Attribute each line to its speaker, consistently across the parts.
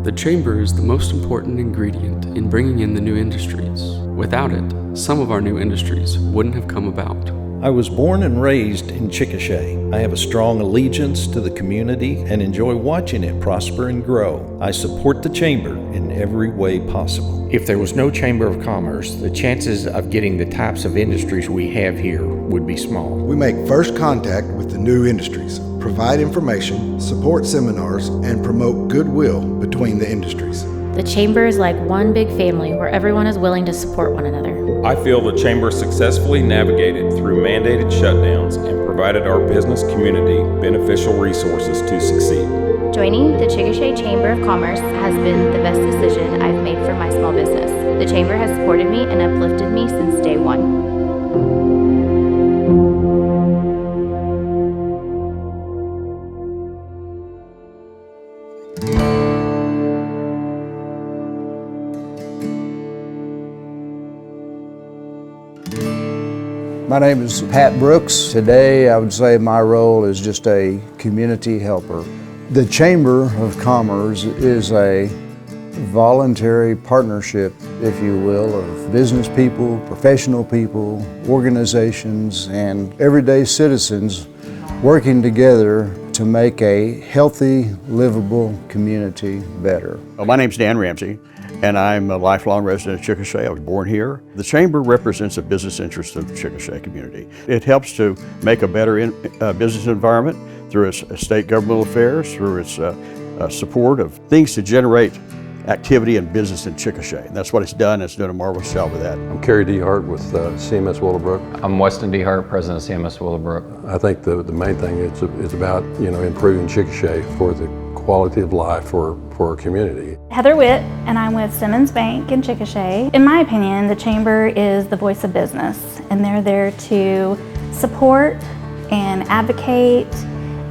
Speaker 1: The chamber is the most important ingredient in bringing in the new industries. Without it, some of our new industries wouldn't have come about.
Speaker 2: I was born and raised in Chickasha. I have a strong allegiance to the community and enjoy watching it prosper and grow. I support the chamber in every way possible.
Speaker 3: If there was no Chamber of Commerce, the chances of getting the types of industries we have here would be small.
Speaker 4: We make first contact with the new industries, provide information, support seminars, and promote goodwill between the industries.
Speaker 5: The Chamber is like one big family where everyone is willing to support one another.
Speaker 6: I feel the Chamber successfully navigated through mandated shutdowns and provided our business community beneficial resources to succeed.
Speaker 7: Joining the Chickasha Chamber of Commerce has been the best decision I've made for my small business. The Chamber has supported me and uplifted me since day one.
Speaker 8: My name is Pat Brooks. Today I would say my role is just a community helper. The Chamber of Commerce is a voluntary partnership, if you will, of business people, professional people, organizations, and everyday citizens working together to make a healthy, livable community better.
Speaker 9: Well, my name's Dan Ramsey, and I'm a lifelong resident of Chickasha. I was born here. The Chamber represents the business interest of the Chickasha community. It helps to make a better business environment through its state governmental affairs, through its support of things to generate activity and business in Chickasha. And that's what it's done. It's done a marvelous job with that.
Speaker 10: I'm Cary DeHart with CMSWillowbrook.
Speaker 11: I'm Weston DeHart, president of CMSWillowbrook.
Speaker 10: I think the main thing is about improving Chickasha for the quality of life for our community.
Speaker 12: Heather Witt, and I'm with Simmons Bank in Chickasha. In my opinion, the Chamber is the voice of business, and they're there to support and advocate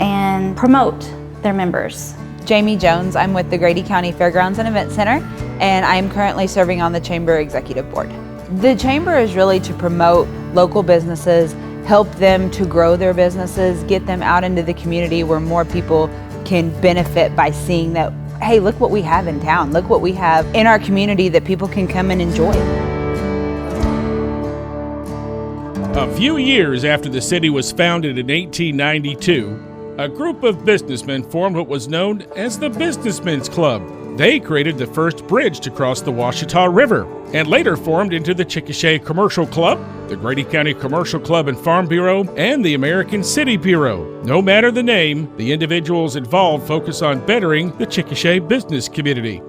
Speaker 12: and promote their members.
Speaker 13: Jamie Jones, I'm with the Grady County Fairgrounds and Event Center, and I'm currently serving on the Chamber Executive Board. The Chamber is really to promote local businesses, help them to grow their businesses, get them out into the community where more people can benefit by seeing that, hey, look what we have in town, look what we have in our community that people can come and enjoy.
Speaker 14: A few years after the city was founded in 1892, a group of businessmen formed what was known as the Businessmen's Club. They created the first bridge to cross the Washita River and later formed into the Chickasha Commercial Club, the Grady County Commercial Club and Farm Bureau, and the American City Bureau. No matter the name, the individuals involved focus on bettering the Chickasha business community.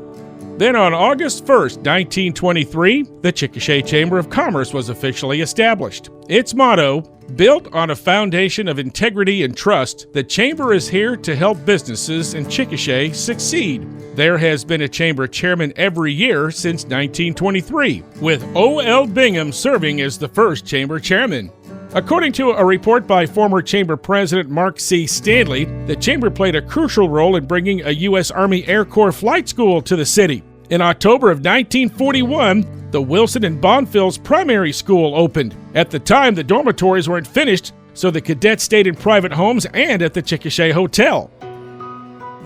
Speaker 14: Then on August 1st, 1923, the Chickasha Chamber of Commerce was officially established. Its motto, built on a foundation of integrity and trust, the Chamber is here to help businesses in Chickasha succeed. There has been a Chamber chairman every year since 1923, with O.L. Bingham serving as the first Chamber chairman. According to a report by former Chamber President Mark C. Stanley, the Chamber played a crucial role in bringing a U.S. Army Air Corps flight school to the city. In October of 1941, the Wilson and Bonfils Primary School opened. At the time, the dormitories weren't finished, so the cadets stayed in private homes and at the Chickasha Hotel.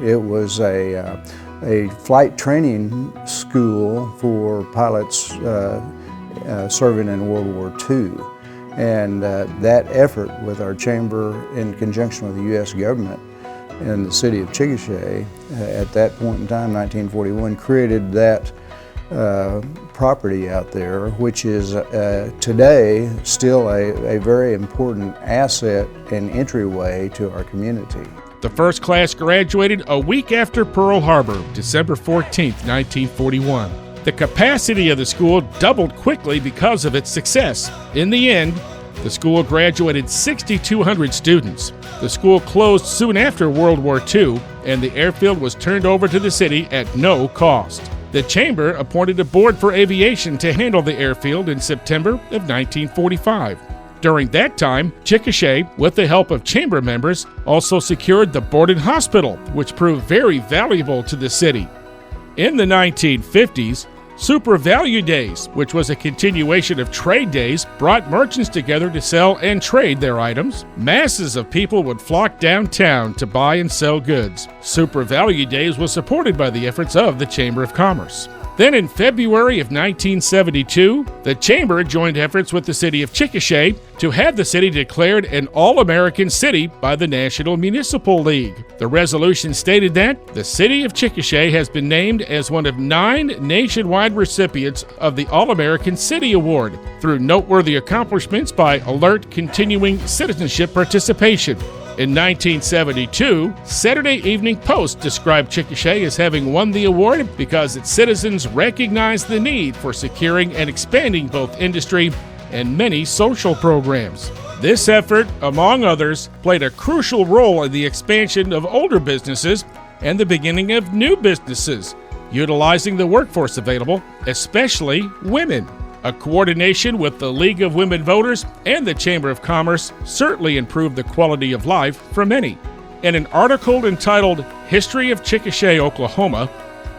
Speaker 8: It was a flight training school for pilots serving in World War II. And that effort with our chamber in conjunction with the U.S. government and the city of Chickasha at that point in time, 1941, created that property out there, which is today still a very important asset and entryway to our community.
Speaker 14: The first class graduated a week after Pearl Harbor, December 14, 1941. The capacity of the school doubled quickly because of its success. In the end, the school graduated 6,200 students. The school closed soon after World War II, and the airfield was turned over to the city at no cost. The Chamber appointed a board for aviation to handle the airfield in September of 1945. During that time, Chickasha, with the help of Chamber members, also secured the Borden Hospital, which proved very valuable to the city. In the 1950s, Super Value Days, which was a continuation of trade days, brought merchants together to sell and trade their items. Masses of people would flock downtown to buy and sell goods. Super Value Days was supported by the efforts of the Chamber of Commerce. Then in February of 1972, the Chamber joined efforts with the city of Chickasha to have the city declared an All-American City by the National Municipal League. The resolution stated that the city of Chickasha has been named as one of 9 nationwide recipients of the All-American City Award through noteworthy accomplishments by alert, continuing citizenship participation. In 1972, Saturday Evening Post described Chickasha as having won the award because its citizens recognized the need for securing and expanding both industry and many social programs. This effort, among others, played a crucial role in the expansion of older businesses and the beginning of new businesses, utilizing the workforce available, especially women. A coordination with the League of Women Voters and the Chamber of Commerce certainly improved the quality of life for many. In an article entitled History of Chickasha, Oklahoma,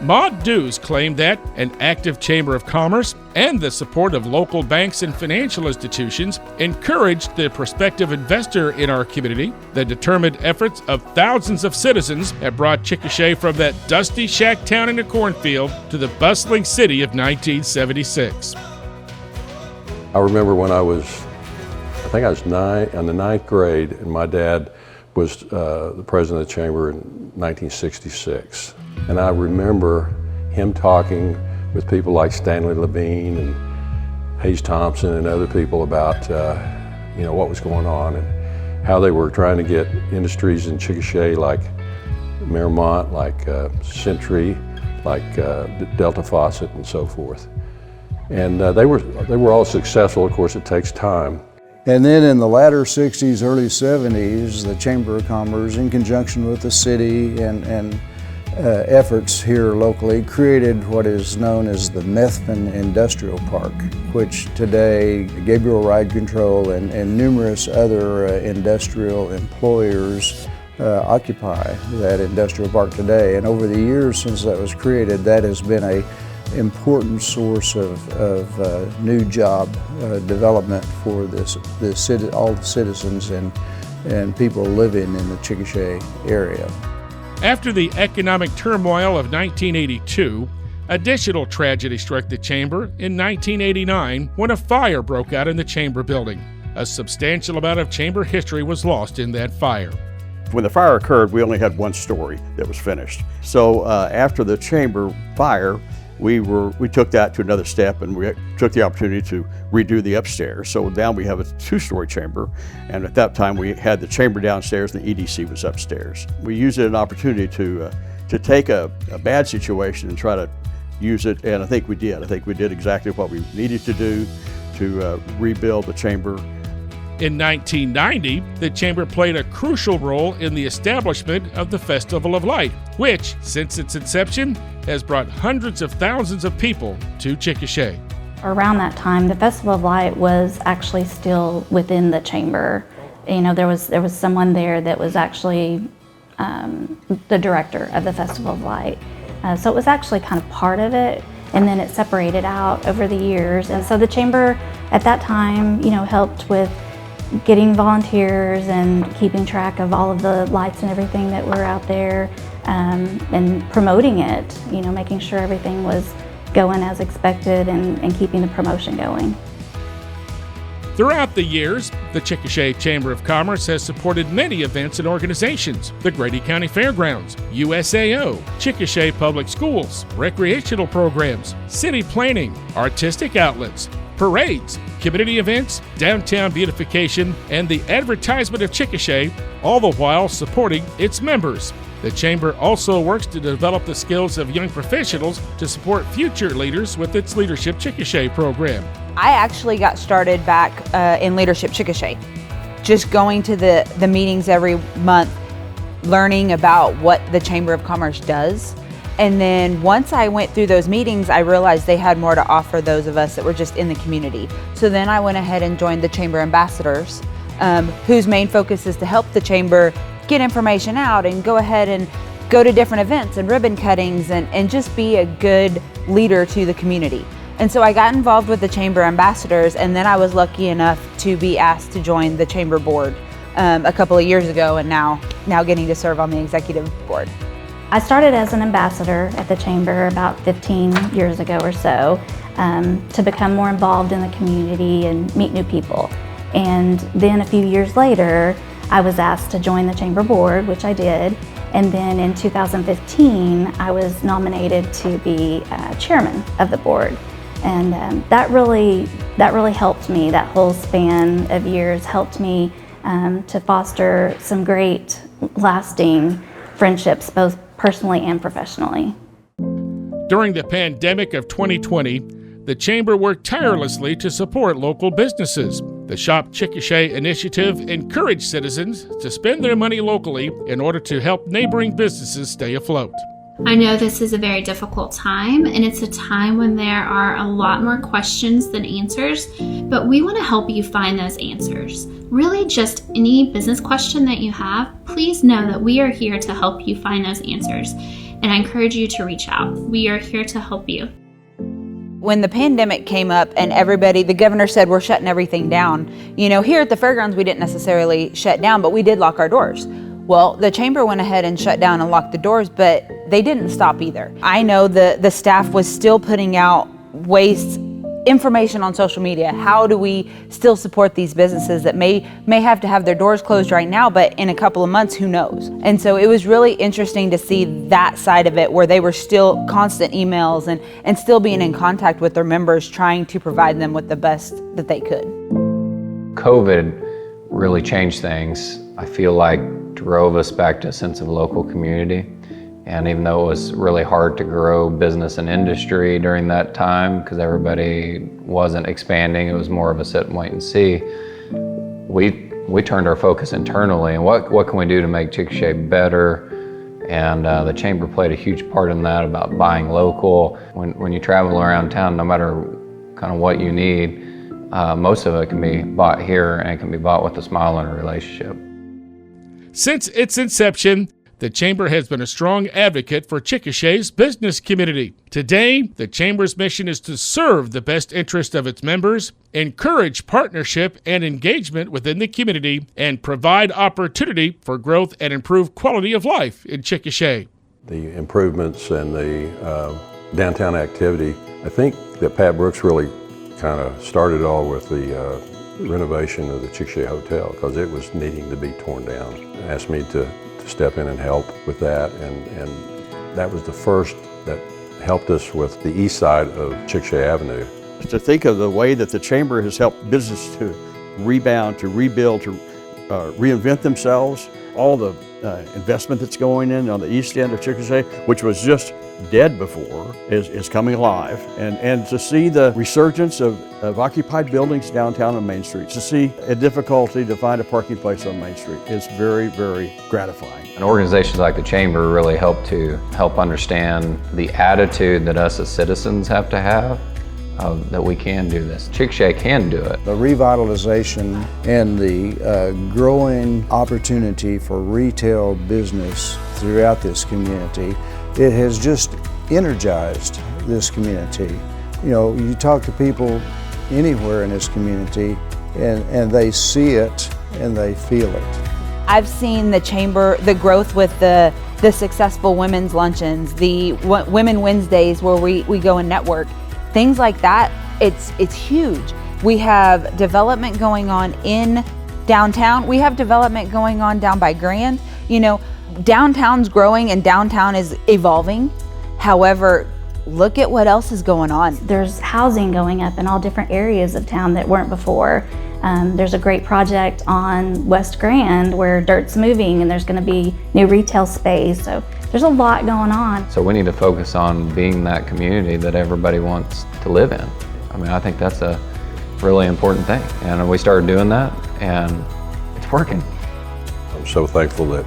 Speaker 14: Maud Dews claimed that an active Chamber of Commerce and the support of local banks and financial institutions encouraged the prospective investor in our community. The determined efforts of thousands of citizens have brought Chickasha from that dusty shack town in a cornfield to the bustling city of 1976.
Speaker 10: I remember when I was 9, in the 9th grade, and my dad was the president of the chamber in 1966. And I remember him talking with people like Stanley Levine and Hayes Thompson and other people about what was going on and how they were trying to get industries in Chickasha like Merrimont, like Century, like Delta Faucet and so forth. And they were all successful. Of course, it takes time.
Speaker 8: And then in the latter 60s, early 70s, the Chamber of Commerce, in conjunction with the city and efforts here locally, created what is known as the Methven Industrial Park, which today Gabriel Ride Control and numerous other industrial employers occupy that industrial park today. And over the years since that was created, that has been an important source of new job development for all the citizens and people living in the Chickasha area.
Speaker 14: After the economic turmoil of 1982, additional tragedy struck the chamber in 1989 when a fire broke out in the chamber building. A substantial amount of chamber history was lost in that fire.
Speaker 9: When the fire occurred, we only had one story that was finished. So after the chamber fire, we took that to another step, and we took the opportunity to redo the upstairs. So now we have a 2-story chamber, and at that time we had the chamber downstairs and the EDC was upstairs. We used it as an opportunity to take a bad situation and try to use it, and I think we did. I think we did exactly what we needed to do to rebuild the chamber.
Speaker 14: In 1990, the chamber played a crucial role in the establishment of the Festival of Light, which, since its inception, has brought hundreds of thousands of people to Chickasha.
Speaker 12: Around that time, the Festival of Light was actually still within the chamber. You know, there was someone there that was actually the director of the Festival of Light. So it was actually kind of part of it, and then it separated out over the years. And so the chamber at that time, helped with getting volunteers and keeping track of all of the lights and everything that were out there, and promoting it, making sure everything was going as expected and keeping the promotion going.
Speaker 14: Throughout the years, the Chickasha Chamber of Commerce has supported many events and organizations: the Grady County Fairgrounds, USAO, Chickasha Public Schools, recreational programs, city planning, artistic outlets, parades, community events, downtown beautification, and the advertisement of Chickasha, all the while supporting its members. The Chamber also works to develop the skills of young professionals to support future leaders with its Leadership Chickasha program.
Speaker 13: I actually got started back in Leadership Chickasha, just going to the meetings every month, learning about what the Chamber of Commerce does. And then once I went through those meetings, I realized they had more to offer those of us that were just in the community. So then I went ahead and joined the Chamber Ambassadors, whose main focus is to help the Chamber get information out and go ahead and go to different events and ribbon cuttings and just be a good leader to the community. And so I got involved with the Chamber Ambassadors, and then I was lucky enough to be asked to join the Chamber Board a couple of years ago, and now getting to serve on the Executive Board.
Speaker 12: I started as an ambassador at the Chamber about 15 years ago or so to become more involved in the community and meet new people. And then a few years later, I was asked to join the Chamber Board, which I did. And then in 2015, I was nominated to be chairman of the board. And that really helped me. That whole span of years helped me to foster some great, lasting friendships, both personally and professionally.
Speaker 14: During the pandemic of 2020, the Chamber worked tirelessly to support local businesses. The Shop Chickasha initiative encouraged citizens to spend their money locally in order to help neighboring businesses stay afloat.
Speaker 15: I know this is a very difficult time, and it's a time when there are a lot more questions than answers, but we want to help you find those answers. Really, just any business question that you have, please know that we are here to help you find those answers, and I encourage you to reach out. We are here to help you.
Speaker 13: When the pandemic came up and the governor said we're shutting everything down, here at the Fairgrounds we didn't necessarily shut down, but we did lock our doors. Well, the Chamber went ahead and shut down and locked the doors, but they didn't stop either. I know the staff was still putting out information on social media. How do we still support these businesses that may have to have their doors closed right now, but in a couple of months, who knows? And so it was really interesting to see that side of it, where they were still constant emails and still being in contact with their members, trying to provide them with the best that they could.
Speaker 11: COVID really changed things. I feel like drove us back to a sense of local community. And even though it was really hard to grow business and industry during that time because everybody wasn't expanding, it was more of a sit and wait and see, we turned our focus internally and what can we do to make Chickasha better? And the Chamber played a huge part in that, about buying local. When you travel around town, no matter kind of what you need, most of it can be bought here, and it can be bought with a smile and a relationship.
Speaker 14: Since its inception, the Chamber has been a strong advocate for Chickasha's business community. Today, the Chamber's mission is to serve the best interest of its members, encourage partnership and engagement within the community, and provide opportunity for growth and improved quality of life in Chickasha.
Speaker 10: The improvements and the downtown activity, I think that Pat Brooks really kind of started it all with the renovation of the Chickasha Hotel, because it was needing to be torn down. He asked me to step in and help with that, and that was the first that helped us with the east side of Chickasha Avenue.
Speaker 9: To think of the way that the Chamber has helped business to rebound, to rebuild, to reinvent themselves, all the investment that's going in on the east end of Chickasha, which was just dead before, is coming alive. And to see the resurgence of occupied buildings downtown on Main Street, to see a difficulty to find a parking place on Main Street is very, very gratifying.
Speaker 11: And organizations like the Chamber really help understand the attitude that us as citizens have to have, that we can do this. Chickasha can do it.
Speaker 8: The revitalization and the growing opportunity for retail business throughout this community, it has just energized this community. You talk to people anywhere in this community and they see it and they feel it.
Speaker 13: I've seen the Chamber, the growth with the successful women's luncheons, the Women Wednesdays where we go and network. Things like that, it's huge. We have development going on in downtown. We have development going on down by Grand. Downtown's growing and downtown is evolving. However, look at what else is going on.
Speaker 12: There's housing going up in all different areas of town that weren't before. There's a great project on West Grand where dirt's moving and there's going to be new retail space. So there's a lot going on.
Speaker 11: So we need to focus on being that community that everybody wants to live in. I think that's a really important thing. And we started doing that and it's working.
Speaker 10: I'm so thankful that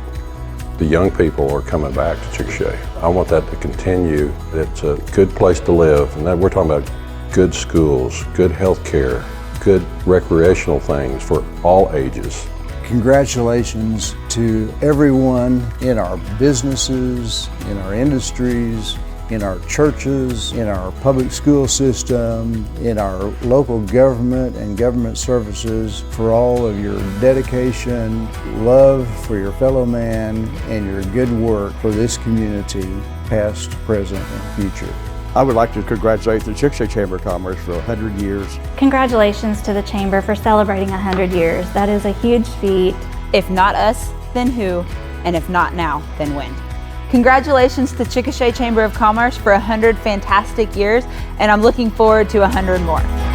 Speaker 10: the young people are coming back to Chickasha. I want that to continue. It's a good place to live, and we're talking about good schools, good health care, good recreational things for all ages.
Speaker 8: Congratulations to everyone in our businesses, in our industries, in our churches, in our public school system, in our local government and government services for all of your dedication, love for your fellow man, and your good work for this community, past, present, and future.
Speaker 9: I would like to congratulate the Chickasha Chamber of Commerce for 100 years.
Speaker 12: Congratulations to the Chamber for celebrating 100 years. That is a huge feat.
Speaker 13: If not us, then who? And if not now, then when? Congratulations to Chickasha Chamber of Commerce for 100 fantastic years, and I'm looking forward to 100 more.